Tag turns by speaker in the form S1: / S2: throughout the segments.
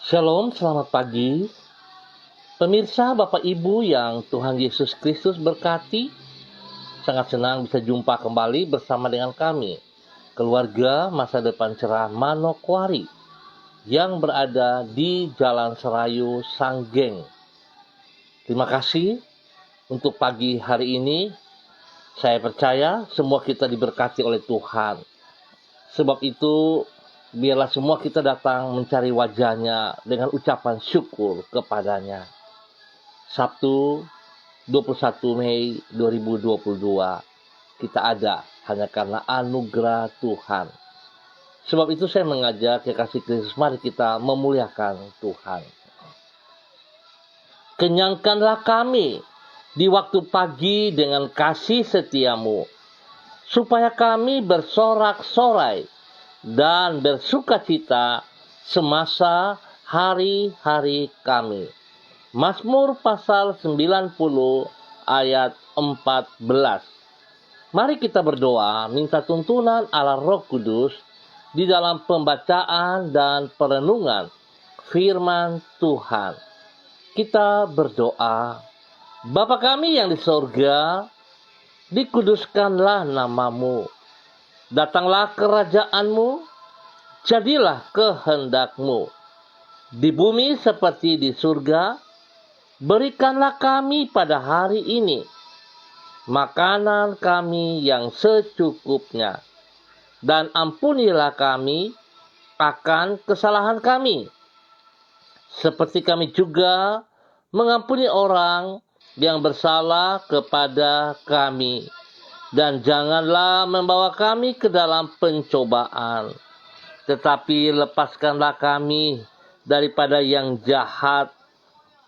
S1: Shalom, selamat pagi. Pemirsa, Bapak Ibu yang Tuhan Yesus Kristus berkati, sangat senang bisa jumpa kembali bersama dengan kami, keluarga Masa Depan Cerah Manokwari, yang berada di Jalan Serayu, Sanggeng. Terima kasih untuk pagi hari ini. Saya percaya semua kita diberkati oleh Tuhan. Sebab itu, biarlah semua kita datang mencari wajah-Nya dengan ucapan syukur kepadanya. Sabtu 21 Mei 2022 kita ada hanya karena anugerah Tuhan. Sebab itu saya mengajak kekasih Kristus, mari kita memuliakan Tuhan. Kenyangkanlah kami di waktu pagi dengan kasih setiamu, supaya kami bersorak-sorai dan bersukacita semasa hari-hari kami. Mazmur pasal 90 ayat 14. Mari kita berdoa, minta tuntunan Allah Roh Kudus di dalam pembacaan dan perenungan firman Tuhan. Kita berdoa. Bapa kami yang di sorga, dikuduskanlah namamu. Datanglah kerajaanmu, jadilah kehendakmu. Di bumi seperti di surga, berikanlah kami pada hari ini makanan kami yang secukupnya. Dan ampunilah kami akan kesalahan kami, seperti kami juga mengampuni orang yang bersalah kepada kami. Dan janganlah membawa kami ke dalam pencobaan, tetapi lepaskanlah kami daripada yang jahat.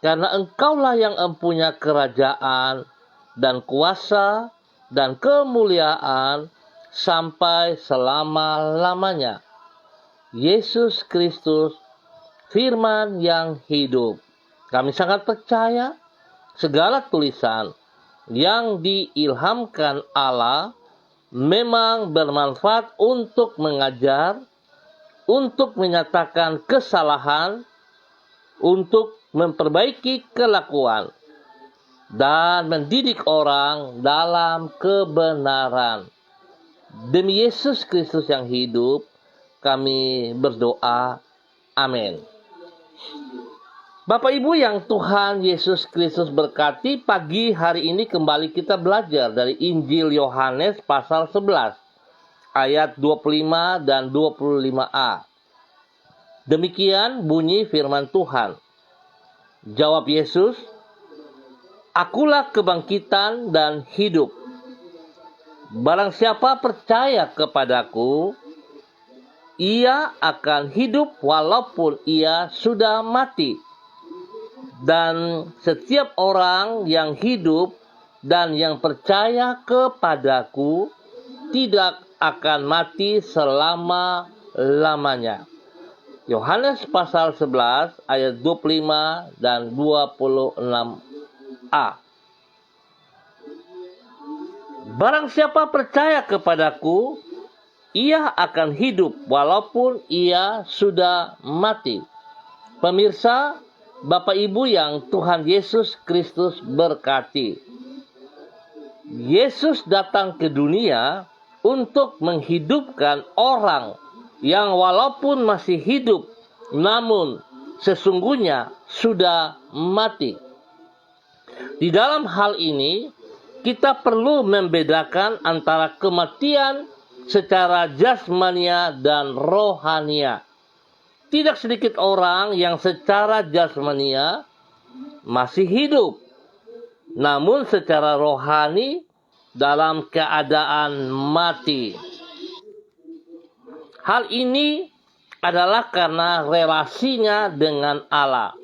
S1: Karena Engkaulah yang empunya kerajaan dan kuasa dan kemuliaan sampai selama-lamanya. Yesus Kristus, firman yang hidup. Kami sangat percaya segala tulisan yang diilhamkan Allah memang bermanfaat untuk mengajar, untuk menyatakan kesalahan, untuk memperbaiki kelakuan, dan mendidik orang dalam kebenaran. Demi Yesus Kristus yang hidup, kami berdoa. Amin. Bapak Ibu yang Tuhan Yesus Kristus berkati, pagi hari ini kembali kita belajar dari Injil Yohanes pasal 11 ayat 25 dan 25a. Demikian bunyi firman Tuhan. Jawab Yesus, "Akulah kebangkitan dan hidup. Barang siapa percaya kepadaku, ia akan hidup walaupun ia sudah mati. Dan setiap orang yang hidup dan yang percaya kepadaku tidak akan mati selama-lamanya." Yohanes pasal 11 ayat 25 dan 26a. Barang siapa percaya kepadaku, ia akan hidup walaupun ia sudah mati. Pemirsa, Bapak Ibu yang Tuhan Yesus Kristus berkati. Yesus datang ke dunia untuk menghidupkan orang yang walaupun masih hidup, namun sesungguhnya sudah mati. Di dalam hal ini, kita perlu membedakan antara kematian secara jasmania dan rohania. Tidak sedikit orang yang secara jasmania masih hidup, namun secara rohani dalam keadaan mati. Hal ini adalah karena relasinya dengan Allah,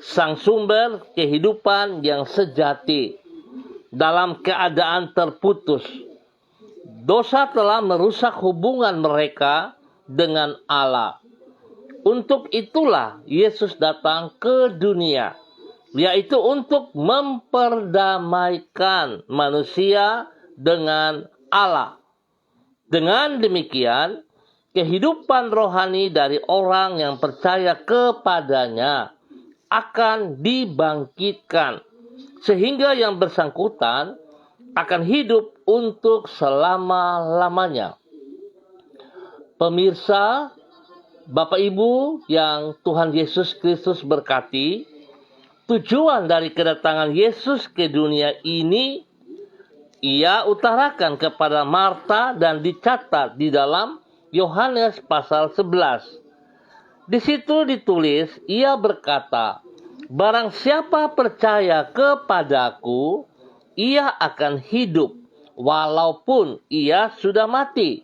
S1: sang sumber kehidupan yang sejati, dalam keadaan terputus. Dosa telah merusak hubungan mereka dengan Allah. Untuk itulah Yesus datang ke dunia, yaitu untuk memperdamaikan manusia dengan Allah. Dengan demikian, kehidupan rohani dari orang yang percaya kepadanya akan dibangkitkan, sehingga yang bersangkutan akan hidup untuk selama-lamanya. Pemirsa, Bapak Ibu yang Tuhan Yesus Kristus berkati, tujuan dari kedatangan Yesus ke dunia ini Ia utarakan kepada Marta dan dicatat di dalam Yohanes pasal 11. Di situ ditulis, Ia berkata, "Barang siapa percaya kepadaku, ia akan hidup walaupun ia sudah mati."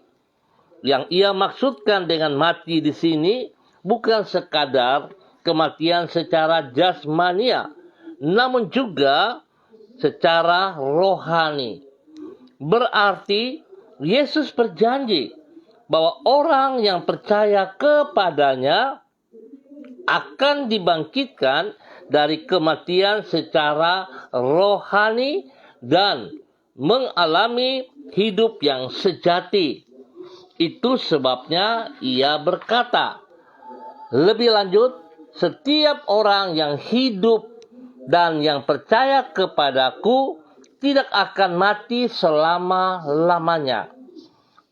S1: Yang Ia maksudkan dengan mati di sini bukan sekadar kematian secara jasmania, namun juga secara rohani. Berarti Yesus berjanji bahwa orang yang percaya kepadanya akan dibangkitkan dari kematian secara rohani dan mengalami hidup yang sejati. Itu sebabnya Ia berkata, lebih lanjut, setiap orang yang hidup dan yang percaya kepadaku tidak akan mati selama-lamanya.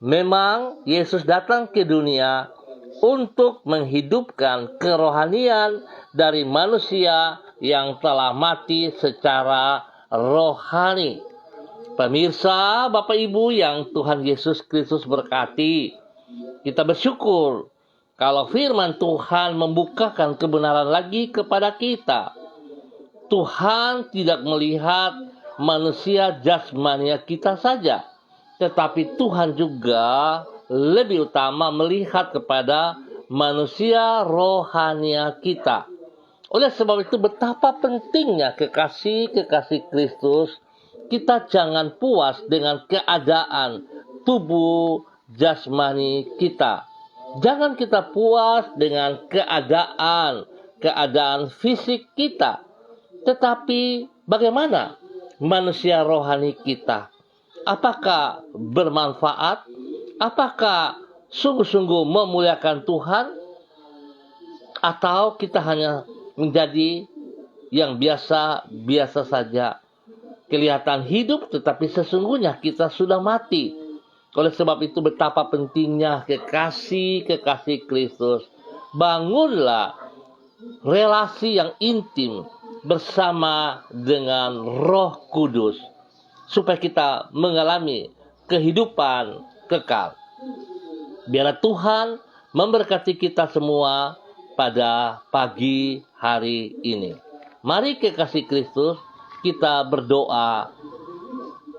S1: Memang Yesus datang ke dunia untuk menghidupkan kerohanian dari manusia yang telah mati secara rohani. Pemirsa, Bapak Ibu yang Tuhan Yesus Kristus berkati, kita bersyukur kalau firman Tuhan membukakan kebenaran lagi kepada kita. Tuhan tidak melihat manusia jasmania kita saja, tetapi Tuhan juga lebih utama melihat kepada manusia rohania kita. Oleh sebab itu betapa pentingnya kekasih-kekasih Kristus, kita jangan puas dengan keadaan tubuh jasmani kita. Jangan kita puas dengan keadaan fisik kita. Tetapi bagaimana manusia rohani kita? Apakah bermanfaat? Apakah sungguh-sungguh memuliakan Tuhan? Atau kita hanya menjadi yang biasa-biasa saja? Kelihatan hidup tetapi sesungguhnya kita sudah mati. Oleh sebab itu betapa pentingnya kekasih-kekasih Kristus. Bangunlah relasi yang intim bersama dengan Roh Kudus supaya kita mengalami kehidupan kekal. Biarlah Tuhan memberkati kita semua pada pagi hari ini. Mari kekasih Kristus, kita berdoa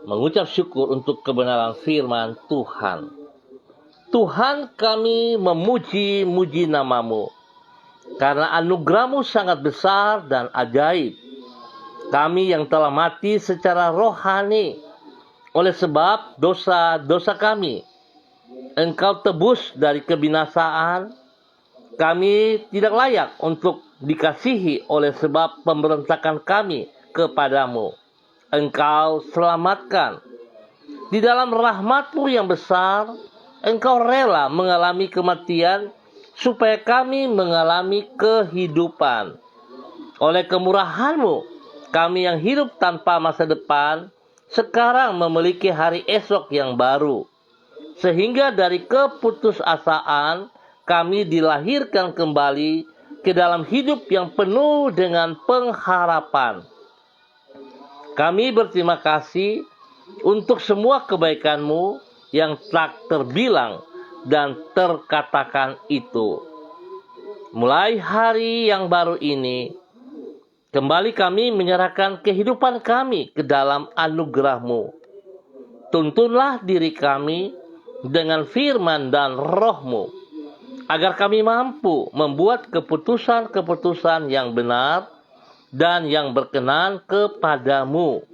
S1: mengucap syukur untuk kebenaran firman Tuhan. Tuhan, kami memuji-muji nama-Mu karena anugerah-Mu sangat besar dan ajaib. Kami yang telah mati secara rohani oleh sebab dosa-dosa kami, Engkau tebus dari kebinasaan. Kami tidak layak untuk dikasihi oleh sebab pemberontakan kami kepadamu. Engkau selamatkan. Di dalam rahmat-Mu yang besar, Engkau rela mengalami kematian supaya kami mengalami kehidupan. Oleh kemurahan-Mu, kami yang hidup tanpa masa depan, sekarang memiliki hari esok yang baru. Sehingga dari keputusasaan, kami dilahirkan kembali ke dalam hidup yang penuh dengan pengharapan. Kami berterima kasih untuk semua kebaikan-Mu yang tak terbilang dan terkatakan itu. Mulai hari yang baru ini, kembali kami menyerahkan kehidupan kami ke dalam anugerah-Mu. Tuntunlah diri kami dengan firman dan Roh-Mu, agar kami mampu membuat keputusan-keputusan yang benar dan yang berkenan kepadamu.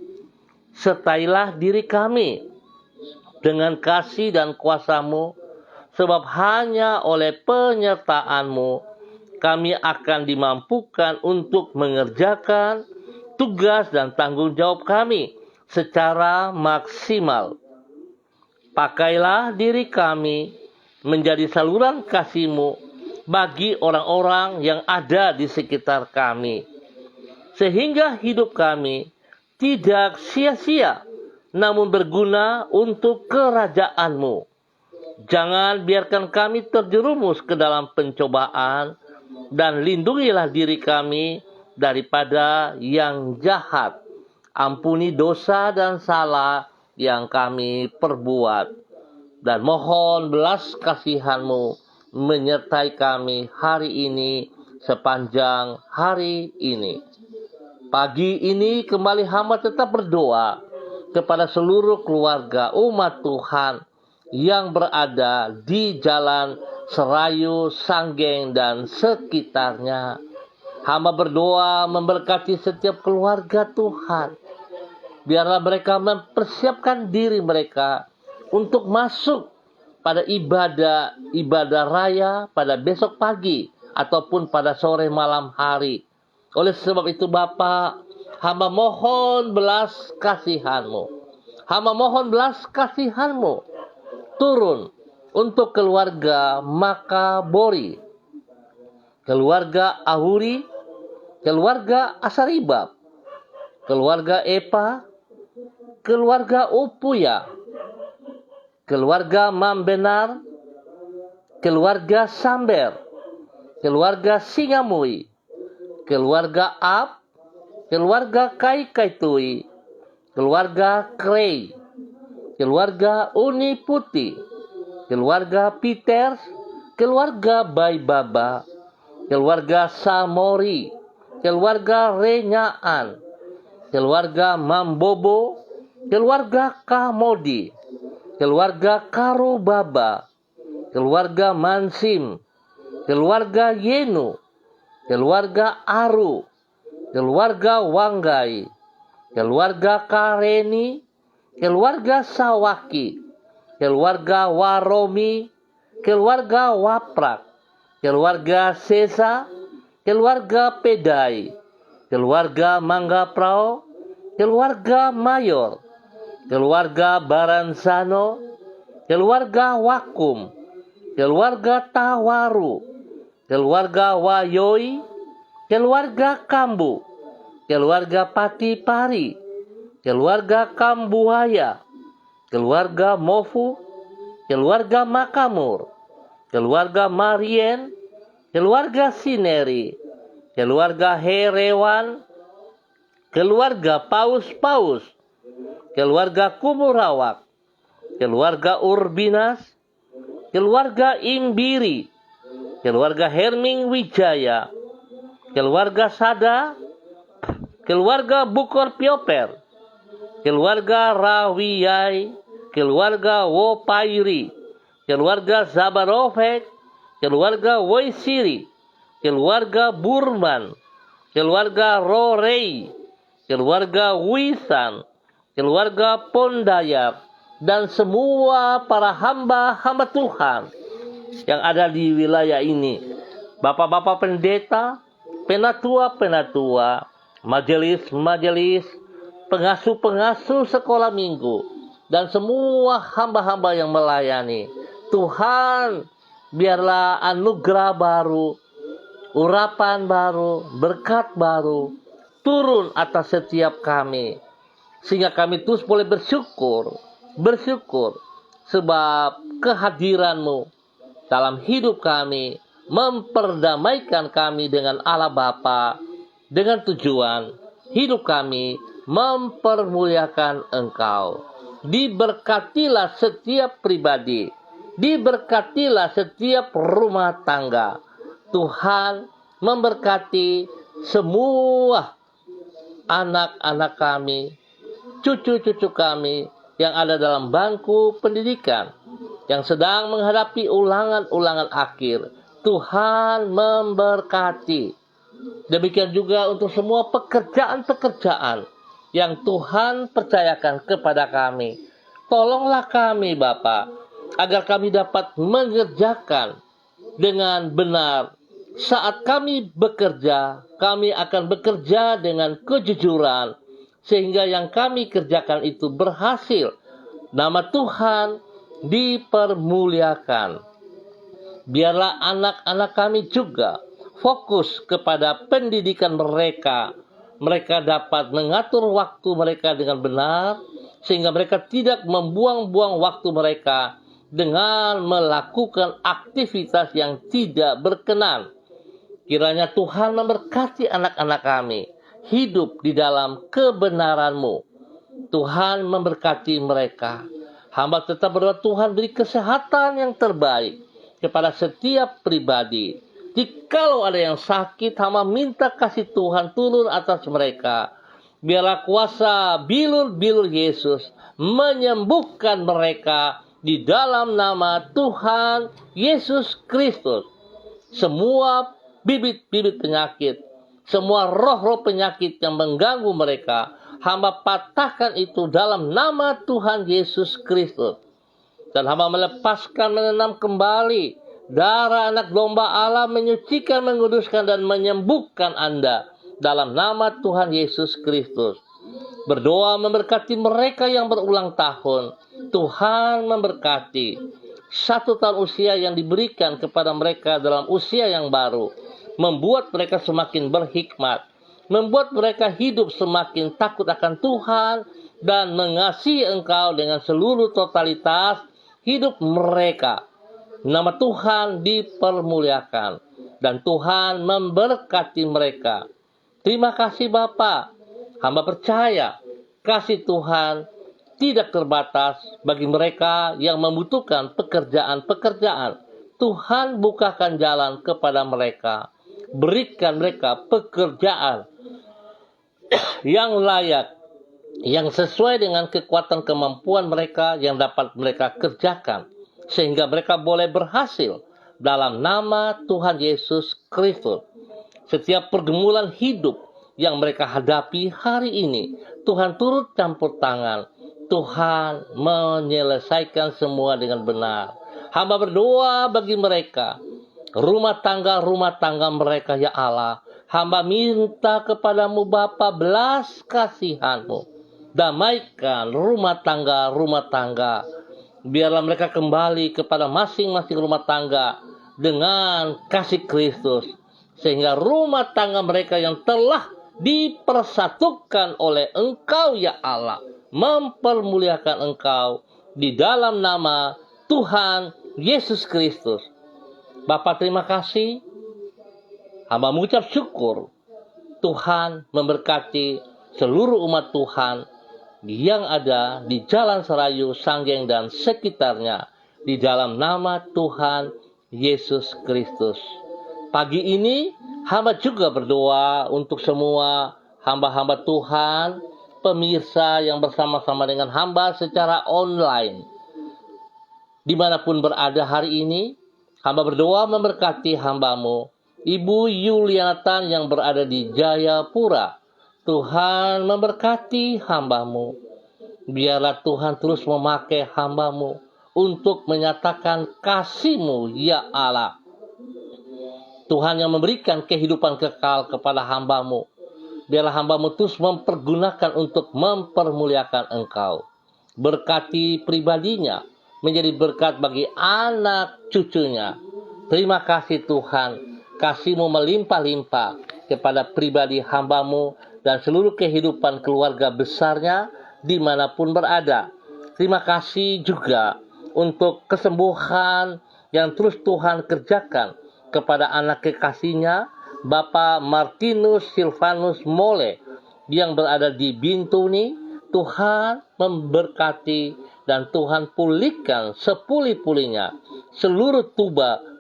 S1: Sertailah diri kami dengan kasih dan kuasa-Mu, sebab hanya oleh penyertaan-Mu kami akan dimampukan untuk mengerjakan tugas dan tanggung jawab kami secara maksimal. Pakailah diri kami menjadi saluran kasih-Mu bagi orang-orang yang ada di sekitar kami, sehingga hidup kami tidak sia-sia, namun berguna untuk kerajaan-Mu. Jangan biarkan kami terjerumus ke dalam pencobaan, dan lindungilah diri kami daripada yang jahat. Ampuni dosa dan salah yang kami perbuat, dan mohon belas kasihan-Mu menyertai kami hari ini sepanjang hari ini. Pagi ini kembali hamba tetap berdoa kepada seluruh keluarga umat Tuhan yang berada di Jalan Serayu, Sanggeng, dan sekitarnya. Hamba berdoa memberkati setiap keluarga Tuhan. Biarlah mereka mempersiapkan diri mereka untuk masuk pada ibadah raya pada besok pagi ataupun pada sore malam hari. Oleh sebab itu Bapa, hamba mohon belas kasihan-Mu. Hamba mohon belas kasihan-Mu turun untuk keluarga Makabori, keluarga Ahuri, keluarga Asaribab, keluarga Epa, keluarga Upuya, keluarga Mambenar, keluarga Samber, keluarga Singamui, keluarga Ab, keluarga Kaitui, keluarga Krei, keluarga Uni Putih, keluarga Peters, keluarga Baibaba, keluarga Samori, keluarga Renyaan, keluarga Mambobo, keluarga Kamodi, keluarga Karubaba, keluarga Mansim, keluarga Yenu, keluarga Aru, keluarga Wanggai, keluarga Kareni, keluarga Sawaki, keluarga Waromi, keluarga Waprak, keluarga Sesa, keluarga Pedai, keluarga Manggaprao, keluarga Mayor, keluarga Baransano, keluarga Wakum, keluarga Tawaru, keluarga Wayoi, keluarga Kambu, keluarga Patipari, keluarga Kambuaya, keluarga Mofu, keluarga Makamur, keluarga Marien, keluarga Sineri, keluarga Herewan, keluarga Paus-Paus, keluarga Kumurawak, keluarga Urbinas, keluarga Imbiri, keluarga Herming Wijaya, keluarga Sada, keluarga Bukor Pioper, keluarga Rawiyai, keluarga Wopairi, keluarga Zabarovek, keluarga Woisiri, keluarga Burman, keluarga Rorei, keluarga Wisan, keluarga Pondayap, dan semua para hamba-hamba Tuhan yang ada di wilayah ini. Bapak-bapak pendeta, penatua-penatua, majelis-majelis, pengasuh-pengasuh sekolah minggu, dan semua hamba-hamba yang melayani. Tuhan, biarlah anugerah baru, urapan baru, berkat baru turun atas setiap kami, sehingga kami terus boleh bersyukur sebab kehadiran-Mu dalam hidup kami memperdamaikan kami dengan Allah Bapa, dengan tujuan hidup kami mempermuliakan Engkau. Diberkatilah setiap pribadi, diberkatilah setiap rumah tangga. Tuhan memberkati semua anak-anak kami, cucu-cucu kami yang ada dalam bangku pendidikan, yang sedang menghadapi ulangan-ulangan akhir. Tuhan memberkati. Demikian juga untuk semua pekerjaan-pekerjaan yang Tuhan percayakan kepada kami. Tolonglah kami Bapa, agar kami dapat mengerjakan dengan benar. Saat kami bekerja, kami akan bekerja dengan kejujuran, sehingga yang kami kerjakan itu berhasil. Nama Tuhan dipermuliakan. Biarlah anak-anak kami juga fokus kepada pendidikan mereka. Mereka dapat mengatur waktu mereka dengan benar, sehingga mereka tidak membuang-buang waktu mereka dengan melakukan aktivitas yang tidak berkenan. Kiranya Tuhan memberkati anak-anak kami hidup di dalam kebenaran-Mu. Tuhan memberkati mereka. Hamba tetap berdoa, Tuhan beri kesehatan yang terbaik kepada setiap pribadi. Jikalau ada yang sakit, hamba minta kasih Tuhan turun atas mereka. Biarlah kuasa bilur-bilur Yesus menyembuhkan mereka di dalam nama Tuhan Yesus Kristus. Semua bibit-bibit penyakit, semua roh-roh penyakit yang mengganggu mereka, hamba patahkan itu dalam nama Tuhan Yesus Kristus. Dan hamba melepaskan, menenam kembali darah anak domba Allah, menyucikan, menguduskan, dan menyembuhkan Anda dalam nama Tuhan Yesus Kristus. Berdoa memberkati mereka yang berulang tahun. Tuhan memberkati 1 tahun usia yang diberikan kepada mereka dalam usia yang baru, membuat mereka semakin berhikmat, membuat mereka hidup semakin takut akan Tuhan dan mengasihi Engkau dengan seluruh totalitas hidup mereka. Nama Tuhan dipermuliakan dan Tuhan memberkati mereka. Terima kasih Bapa. Hamba percaya kasih Tuhan tidak terbatas bagi mereka yang membutuhkan pekerjaan-pekerjaan. Tuhan bukakan jalan kepada mereka. Berikan mereka pekerjaan yang layak, yang sesuai dengan kekuatan kemampuan mereka yang dapat mereka kerjakan, sehingga mereka boleh berhasil dalam nama Tuhan Yesus Kristus. Setiap pergumulan hidup yang mereka hadapi hari ini, Tuhan turut campur tangan. Tuhan menyelesaikan semua dengan benar. Hamba berdoa bagi mereka, rumah tangga mereka ya Allah. Hamba minta kepadamu Bapa, belas kasihan-Mu. Damaikan rumah tangga. Biarlah mereka kembali kepada masing-masing rumah tangga dengan kasih Kristus. Sehingga rumah tangga mereka yang telah dipersatukan oleh Engkau ya Allah, mempermuliakan Engkau di dalam nama Tuhan Yesus Kristus. Bapa terima kasih. Hamba mengucap syukur. Tuhan memberkati seluruh umat Tuhan yang ada di Jalan Serayu, Sanggeng, dan sekitarnya di dalam nama Tuhan Yesus Kristus. Pagi ini hamba juga berdoa untuk semua hamba-hamba Tuhan, pemirsa yang bersama-sama dengan hamba secara online. Dimanapun berada hari ini, hamba berdoa memberkati hamba-Mu, Ibu Yulianatan yang berada di Jayapura. Tuhan memberkati hamba-Mu. Biarlah Tuhan terus memakai hamba-Mu untuk menyatakan kasih-Mu ya Allah. Tuhan yang memberikan kehidupan kekal kepada hamba-Mu. Biarlah hamba-Mu terus mempergunakan untuk mempermuliakan Engkau. Berkati pribadinya, menjadi berkat bagi anak cucunya. Terima kasih Tuhan, kasih-Mu melimpah-limpah kepada pribadi hamba-Mu dan seluruh kehidupan keluarga besarnya dimanapun berada. Terima kasih juga untuk kesembuhan yang terus Tuhan kerjakan kepada anak kekasihnya, Bapak Martinus Silvanus Mole, yang berada di Bintuni. Tuhan memberkati dan Tuhan pulihkan sepulih-pulihnya seluruh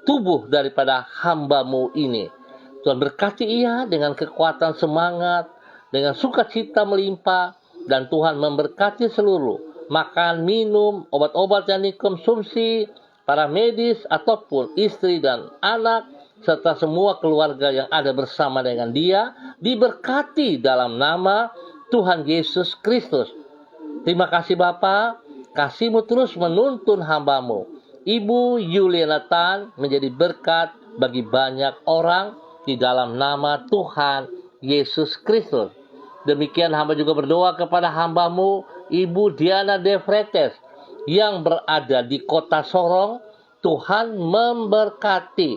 S1: tubuh daripada hamba-Mu ini. Tuhan berkati ia dengan kekuatan semangat, dengan sukacita melimpah, dan Tuhan memberkati seluruh makan, minum, obat-obat yang dikonsumsi para medis ataupun istri dan anak, serta semua keluarga yang ada bersama dengan dia, diberkati dalam nama Tuhan Yesus Kristus. Terima kasih Bapa, kasih-Mu terus menuntun hamba-Mu, Ibu Yulianatan, menjadi berkat bagi banyak orang di dalam nama Tuhan Yesus Kristus. Demikian hamba juga berdoa kepada hamba-Mu, Ibu Diana De Fretes, yang berada di kota Sorong. Tuhan memberkati,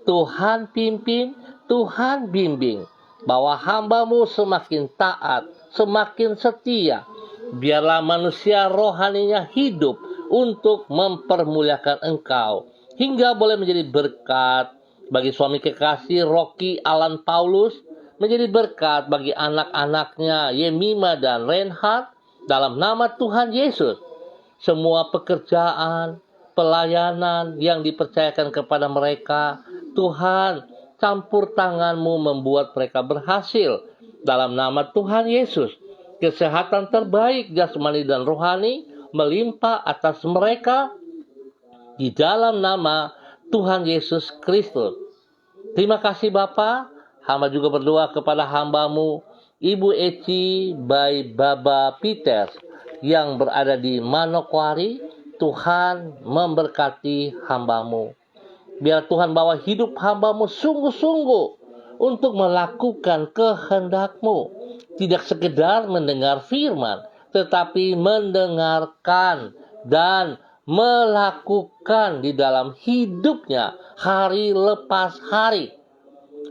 S1: Tuhan pimpin, Tuhan bimbing, bahwa hamba-Mu semakin taat, semakin setia. Biarlah manusia rohaninya hidup untuk mempermuliakan Engkau, hingga boleh menjadi berkat bagi suami kekasih Rocky Alan Paulus, menjadi berkat bagi anak-anaknya Yemima dan Reinhard, dalam nama Tuhan Yesus. Semua pekerjaan, pelayanan yang dipercayakan kepada mereka, Tuhan, campur tangan-Mu membuat mereka berhasil. Dalam nama Tuhan Yesus, kesehatan terbaik jasmani dan rohani melimpah atas mereka di dalam nama Tuhan Yesus Kristus. Terima kasih Bapa. Hamba juga berdoa kepada hamba-Mu, Ibu Eci by Baba Peters, yang berada di Manokwari. Tuhan memberkati hamba-Mu. Biar Tuhan bawa hidup hamba-Mu sungguh-sungguh untuk melakukan kehendak-Mu. Tidak sekedar mendengar firman, tetapi mendengarkan dan melakukan di dalam hidupnya hari lepas hari.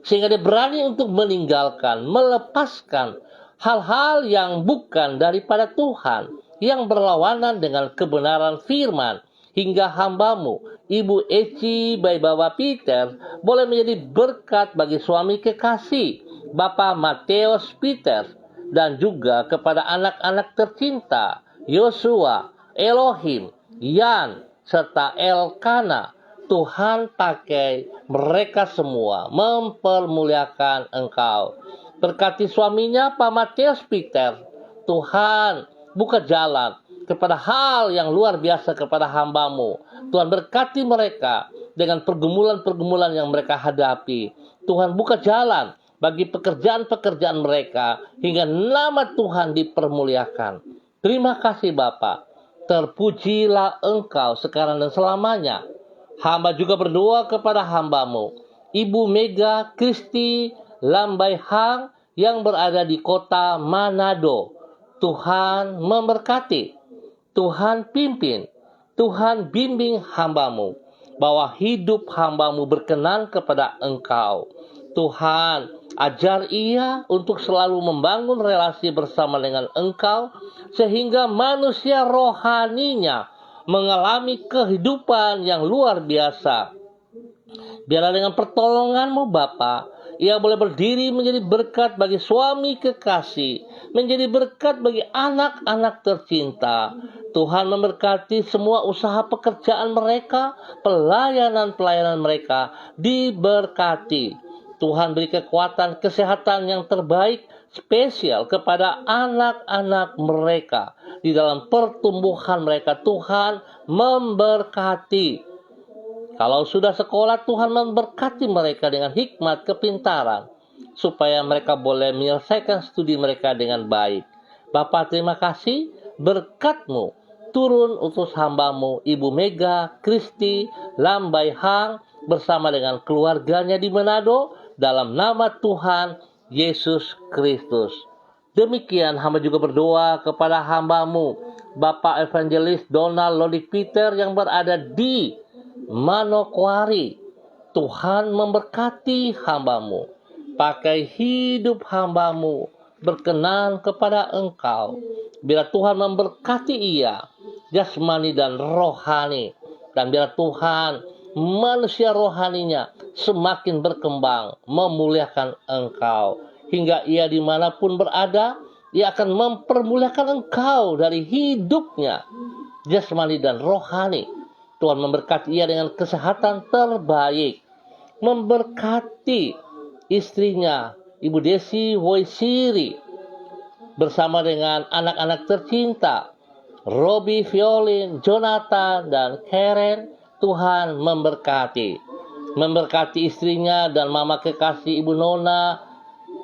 S1: Sehingga dia berani untuk meninggalkan, melepaskan hal-hal yang bukan daripada Tuhan, yang berlawanan dengan kebenaran firman, hingga hamba-Mu, Ibu Eci by Baba Peter, boleh menjadi berkat bagi suami kekasih, Bapak Mateus Peters, dan juga kepada anak-anak tercinta, Yosua, Elohim, Yan, serta Elkana. Tuhan pakai mereka semua mempermuliakan Engkau. Berkati suaminya Pak Mateus Peter. Tuhan buka jalan kepada hal yang luar biasa kepada hamba-Mu. Tuhan berkati mereka dengan pergumulan-pergumulan yang mereka hadapi. Tuhan buka jalan bagi pekerjaan-pekerjaan mereka hingga nama Tuhan dipermuliakan. Terima kasih Bapa. Terpujilah Engkau sekarang dan selamanya. Hamba juga berdoa kepada hamba-Mu, Ibu Mega Kristi Lambai Hang, yang berada di kota Manado. Tuhan memberkati, Tuhan pimpin, Tuhan bimbing hamba-Mu, bahwa hidup hamba-Mu berkenan kepada Engkau. Tuhan, ajar ia untuk selalu membangun relasi bersama dengan Engkau, sehingga manusia rohaninya mengalami kehidupan yang luar biasa. Biarlah dengan pertolongan-Mu Bapa, ia boleh berdiri menjadi berkat bagi suami kekasih, menjadi berkat bagi anak-anak tercinta. Tuhan memberkati semua usaha pekerjaan mereka, pelayanan-pelayanan mereka diberkati. Tuhan beri kekuatan, kesehatan yang terbaik, spesial kepada anak-anak mereka. Di dalam pertumbuhan mereka, Tuhan memberkati. Kalau sudah sekolah, Tuhan memberkati mereka dengan hikmat, kepintaran, supaya mereka boleh menyelesaikan studi mereka dengan baik. Bapa, terima kasih, berkat-Mu turun utus hamba-Mu, Ibu Mega Kristi Lambai Hang, bersama dengan keluarganya di Manado, dalam nama Tuhan Yesus Kristus. Demikian hamba juga berdoa kepada hamba-Mu, Bapak Evangelis Donald Lodik Peter, yang berada di Manokwari. Tuhan memberkati hamba-Mu. Pakai hidup hamba-Mu berkenan kepada Engkau. Biar Tuhan memberkati ia, jasmani dan rohani. Dan biar Tuhan, manusia rohaninya semakin berkembang, memuliakan Engkau. Hingga ia dimanapun berada, ia akan mempermuliakan Engkau dari hidupnya, jasmani dan rohani. Tuhan memberkati ia dengan kesehatan terbaik. Memberkati istrinya, Ibu Desi Woisiri, bersama dengan anak-anak tercinta, Robi, Violin, Jonathan, dan Karen. Tuhan memberkati. Memberkati istrinya dan mama kekasih Ibu Nona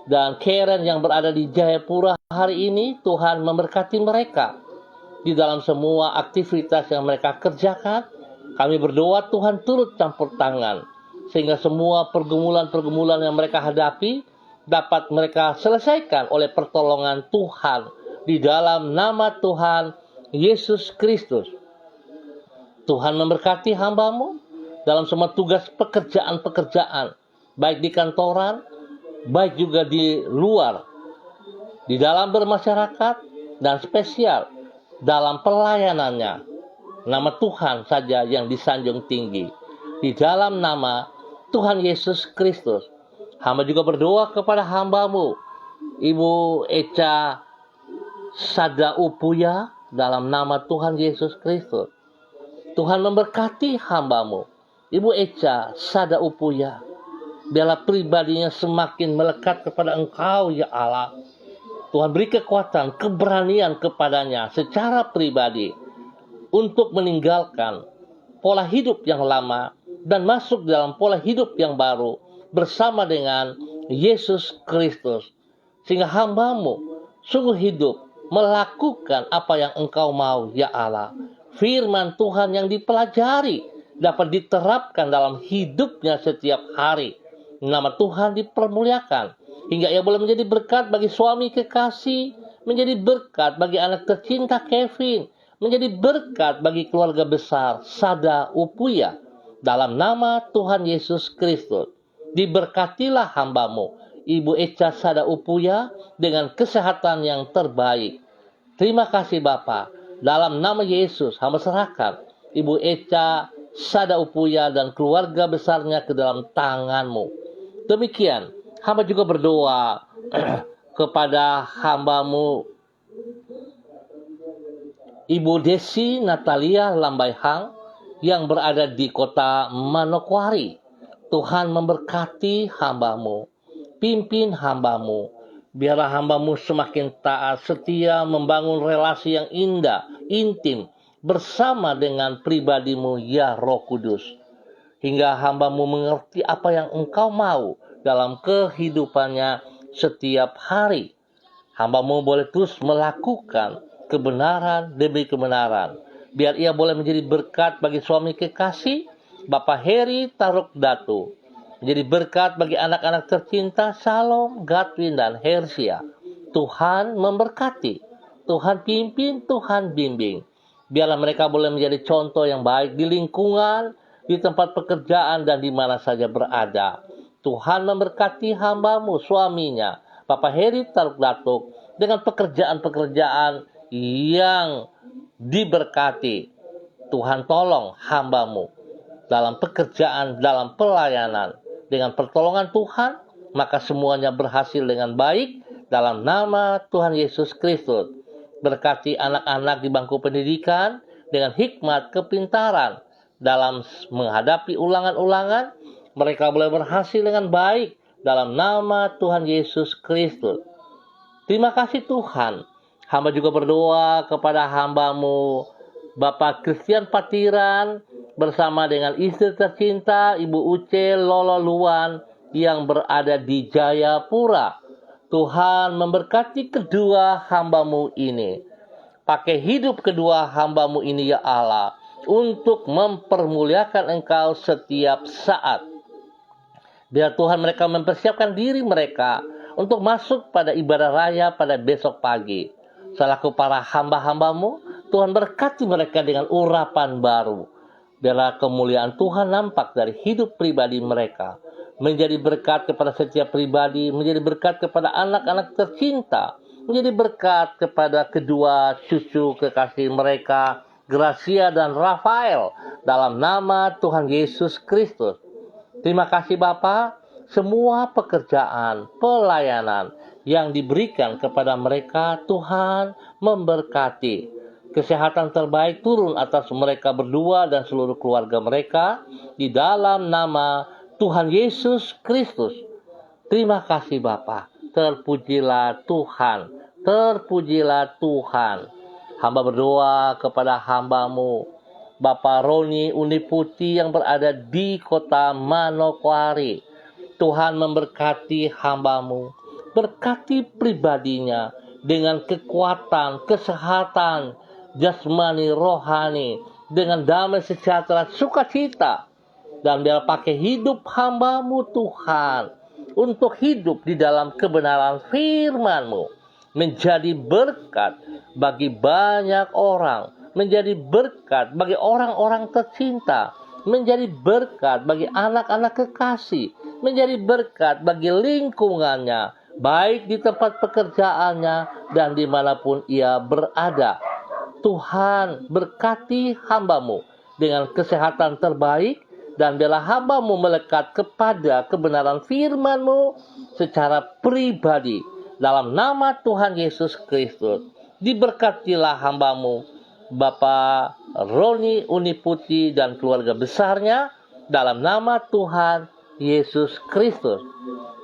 S1: dan Karen yang berada di Jayapura hari ini. Tuhan memberkati mereka di dalam semua aktivitas yang mereka kerjakan. Kami berdoa Tuhan turut campur tangan, sehingga semua pergumulan-pergumulan yang mereka hadapi dapat mereka selesaikan oleh pertolongan Tuhan di dalam nama Tuhan Yesus Kristus. Tuhan memberkati hamba-Mu. dalam semua tugas pekerjaan-pekerjaan, baik di kantoran, baik juga di luar, di dalam bermasyarakat, dan spesial dalam pelayanannya. Nama Tuhan saja yang disanjung tinggi. Di dalam nama Tuhan Yesus Kristus, hamba juga berdoa kepada hambamu, Ibu Echa Sada Upuya, dalam nama Tuhan Yesus Kristus. Tuhan memberkati hambamu, Ibu Echa Sada Upuya. Biarlah pribadinya semakin melekat kepada Engkau, ya Allah. Tuhan beri kekuatan, keberanian kepadanya secara pribadi untuk meninggalkan pola hidup yang lama dan masuk dalam pola hidup yang baru bersama dengan Yesus Kristus. Sehingga hambamu sungguh hidup melakukan apa yang Engkau mau, ya Allah. Firman Tuhan yang dipelajari dapat diterapkan dalam hidupnya setiap hari. Nama Tuhan dipermuliakan hingga ia boleh menjadi berkat bagi suami kekasih, menjadi berkat bagi anak tercinta Kevin, menjadi berkat bagi keluarga besar Sada Upuya. Dalam nama Tuhan Yesus Kristus, diberkatilah hambamu, Ibu Echa Sada Upuya, dengan kesehatan yang terbaik. Terima kasih Bapa. Dalam nama Yesus, hamba serahkan Ibu Echa Sada Upuya dan keluarga besarnya ke dalam tangan-Mu. Demikian, hamba juga berdoa kepada hambamu, Ibu Desi Natalia Lambaihang, yang berada di kota Manokwari. Tuhan memberkati hambamu, pimpin hambamu. Biarlah hambamu semakin taat, setia, membangun relasi yang indah, intim, bersama dengan pribadimu, ya Roh Kudus. Hingga hambamu mengerti apa yang Engkau mau dalam kehidupannya setiap hari. Hambamu boleh terus melakukan kebenaran demi kebenaran. Biar ia boleh menjadi berkat bagi suami kekasih, Bapak Heri Taruk Datu. Menjadi berkat bagi anak-anak tercinta Salom, Gatwin, dan Hersia. Tuhan memberkati, Tuhan pimpin, Tuhan bimbing. Biarlah mereka boleh menjadi contoh yang baik di lingkungan, di tempat pekerjaan, dan di mana saja berada. Tuhan memberkati hambamu, suaminya, Bapak Heri Taruk Datuk, dengan pekerjaan-pekerjaan yang diberkati. Tuhan tolong hambamu dalam pekerjaan, dalam pelayanan. Dengan pertolongan Tuhan, maka semuanya berhasil dengan baik dalam nama Tuhan Yesus Kristus. Berkati anak-anak di bangku pendidikan dengan hikmat, kepintaran dalam menghadapi ulangan-ulangan. Mereka boleh berhasil dengan baik dalam nama Tuhan Yesus Kristus. Terima kasih Tuhan. Hamba juga berdoa kepada hambamu, Bapak Christian Patiran, bersama dengan istri tercinta Ibu Uce Lolo Luan yang berada di Jayapura. Tuhan memberkati kedua hambamu ini. Pakai hidup kedua hambamu ini, ya Allah, untuk mempermuliakan Engkau setiap saat. Biar Tuhan mereka mempersiapkan diri mereka untuk masuk pada ibadah raya pada besok pagi. Selaku para hamba-hambamu, Tuhan berkati mereka dengan urapan baru. Biarlah kemuliaan Tuhan nampak dari hidup pribadi mereka. Menjadi berkat kepada setiap pribadi, menjadi berkat kepada anak-anak tercinta, menjadi berkat kepada kedua cucu kekasih mereka, Gracia dan Rafael, dalam nama Tuhan Yesus Kristus. Terima kasih Bapa, semua pekerjaan, pelayanan yang diberikan kepada mereka, Tuhan memberkati. Kesehatan terbaik turun atas mereka berdua dan seluruh keluarga mereka, di dalam nama Tuhan Yesus Kristus. Terima kasih Bapa, terpujilah Tuhan, terpujilah Tuhan. Hamba berdoa kepada hambamu, Bapak Roni Uniputi yang berada di kota Manokwari. Tuhan memberkati hambamu, berkati pribadinya dengan kekuatan, kesehatan, jasmani, rohani, dengan damai sejahtera, sukacita. Dan biar pakai hidup hambamu Tuhan, untuk hidup di dalam kebenaran firman-Mu, menjadi berkat bagi banyak orang, menjadi berkat bagi orang-orang tercinta, menjadi berkat bagi anak-anak kekasih, menjadi berkat bagi lingkungannya, baik di tempat pekerjaannya dan dimanapun ia berada. Tuhan berkati hamba-Mu dengan kesehatan terbaik, dan biarlah hamba-Mu melekat kepada kebenaran firman-Mu secara pribadi. Dalam nama Tuhan Yesus Kristus, diberkatilah hamba-Mu, Bapak Roni Uniputi dan keluarga besarnya, dalam nama Tuhan Yesus Kristus.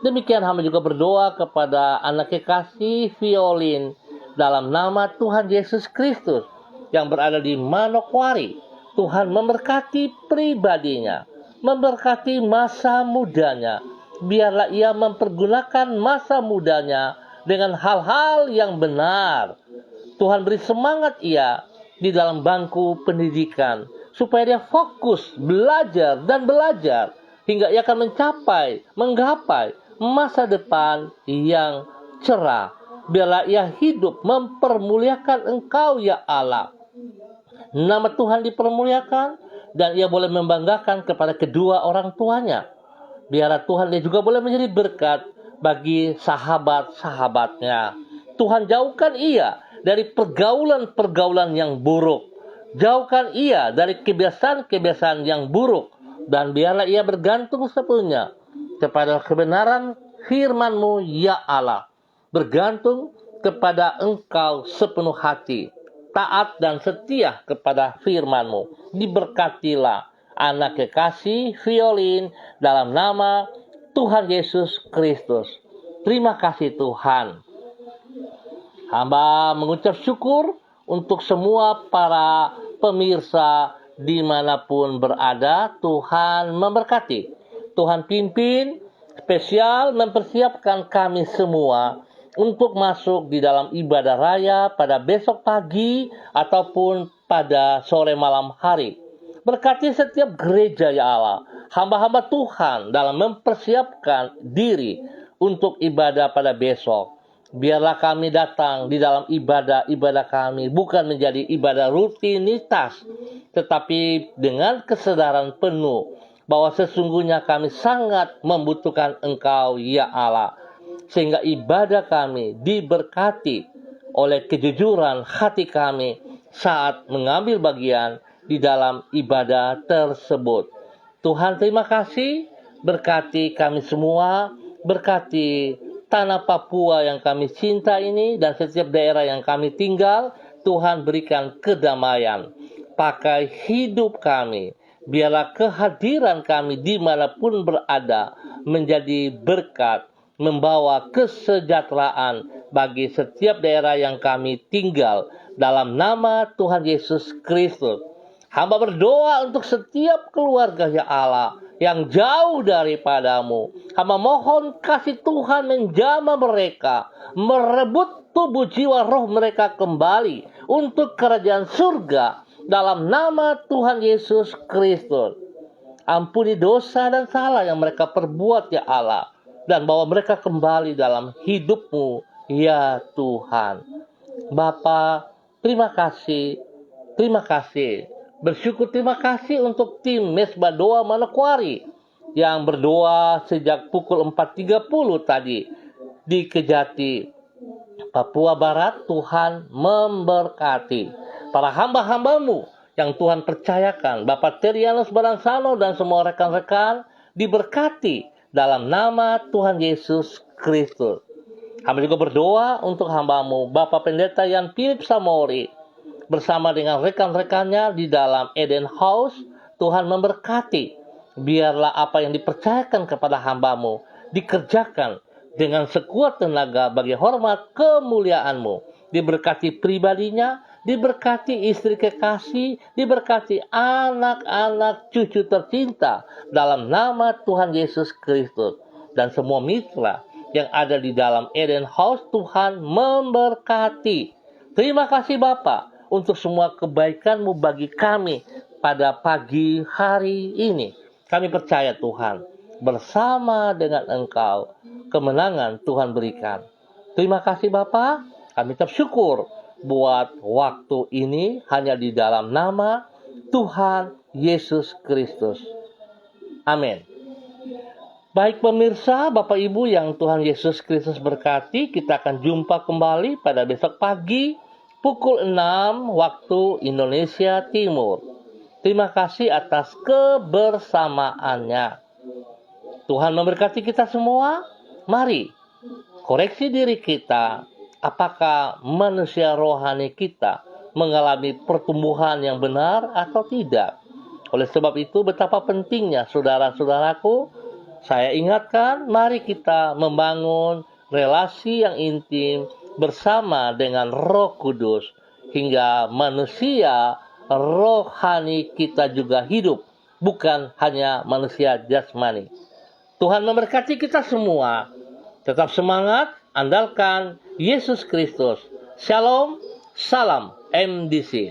S1: Demikian hamba juga berdoa kepada anak kekasih Violin, dalam nama Tuhan Yesus Kristus yang berada di Manokwari. Tuhan memberkati pribadinya, memberkati masa mudanya. Biarlah ia mempergunakan masa mudanya dengan hal-hal yang benar. Tuhan beri semangat ia di dalam bangku pendidikan, supaya dia fokus belajar dan belajar hingga ia akan menggapai masa depan yang cerah. Biarlah ia hidup mempermuliakan Engkau, ya Allah. Nama Tuhan dipermuliakan, dan ia boleh membanggakan kepada kedua orang tuanya. Biarlah Tuhan dia juga boleh menjadi berkat bagi sahabat-sahabatnya. Tuhan jauhkan ia dari pergaulan-pergaulan yang buruk. Jauhkan ia dari kebiasaan-kebiasaan yang buruk. Dan biarlah ia bergantung sepenuhnya kepada kebenaran firman-Mu, ya Allah. Bergantung kepada Engkau sepenuh hati, taat dan setia kepada firman-Mu. Diberkatilah anak kekasih Violin dalam nama Tuhan Yesus Kristus. Terima kasih Tuhan. Hamba mengucap syukur untuk semua para pemirsa dimanapun berada. Tuhan memberkati. Tuhan pimpin, spesial mempersiapkan kami semua untuk masuk di dalam ibadah raya pada besok pagi ataupun pada sore malam hari. Berkati setiap gereja, ya Allah. Hamba-hamba Tuhan dalam mempersiapkan diri untuk ibadah pada besok. Biarlah kami datang di dalam ibadah kami bukan menjadi ibadah rutinitas, tetapi dengan kesadaran penuh bahwa sesungguhnya kami sangat membutuhkan Engkau, ya Allah. Sehingga ibadah kami diberkati oleh kejujuran hati kami saat mengambil bagian di dalam ibadah tersebut. Tuhan terima kasih, berkati kami semua, berkati tanah Papua yang kami cinta ini dan setiap daerah yang kami tinggal. Tuhan berikan kedamaian, pakai hidup kami. Biarlah kehadiran kami dimanapun berada menjadi berkat, membawa kesejahteraan bagi setiap daerah yang kami tinggal. Dalam nama Tuhan Yesus Kristus, hamba berdoa untuk setiap keluarga, ya Allah, yang jauh daripadamu. Hamba mohon kasih Tuhan menjamah mereka, merebut tubuh jiwa roh mereka kembali untuk kerajaan surga. Dalam nama Tuhan Yesus Kristus, ampuni dosa dan salah yang mereka perbuat, ya Allah, dan bawa mereka kembali dalam hidup-Mu, ya Tuhan. Bapa, terima kasih. Bersyukur terima kasih untuk tim Mesbah Doa Manokwari yang berdoa sejak pukul 4.30 tadi di Kejati, Papua Barat. Tuhan memberkati para hamba-hamba-Mu yang Tuhan percayakan. Bapak Terianus Baransano dan semua rekan-rekan diberkati dalam nama Tuhan Yesus Kristus. Hamba juga berdoa untuk hamba-Mu, Bapak Pendeta Yan Philip Samori, bersama dengan rekan-rekannya di dalam Eden House. Tuhan memberkati. Biarlah apa yang dipercayakan kepada hamba-Mu dikerjakan dengan sekuat tenaga bagi hormat kemuliaan-Mu. Diberkati pribadinya, diberkati istri kekasih, diberkati anak-anak cucu tercinta dalam nama Tuhan Yesus Kristus. Dan semua mitra yang ada di dalam Eden House, Tuhan memberkati. Terima kasih Bapa untuk semua kebaikan-Mu bagi kami pada pagi hari ini. Kami percaya Tuhan, bersama dengan Engkau, kemenangan Tuhan berikan. Terima kasih Bapa, kami ucap syukur buat waktu ini hanya di dalam nama Tuhan Yesus Kristus. Amin. Baik pemirsa, Bapak Ibu yang Tuhan Yesus Kristus berkati, kita akan jumpa kembali pada besok pagi pukul 6 waktu Indonesia Timur. Terima kasih atas kebersamaannya. Tuhan memberkati kita semua. Mari koreksi diri kita. Apakah manusia rohani kita mengalami pertumbuhan yang benar atau tidak? Oleh sebab itu betapa pentingnya saudara-saudaraku, saya ingatkan, mari kita membangun relasi yang intim bersama dengan Roh Kudus hingga manusia rohani kita juga hidup, bukan hanya manusia jasmani. Tuhan memberkati kita semua. Tetap semangat, andalkan Yesus Kristus. Shalom, salam MDC.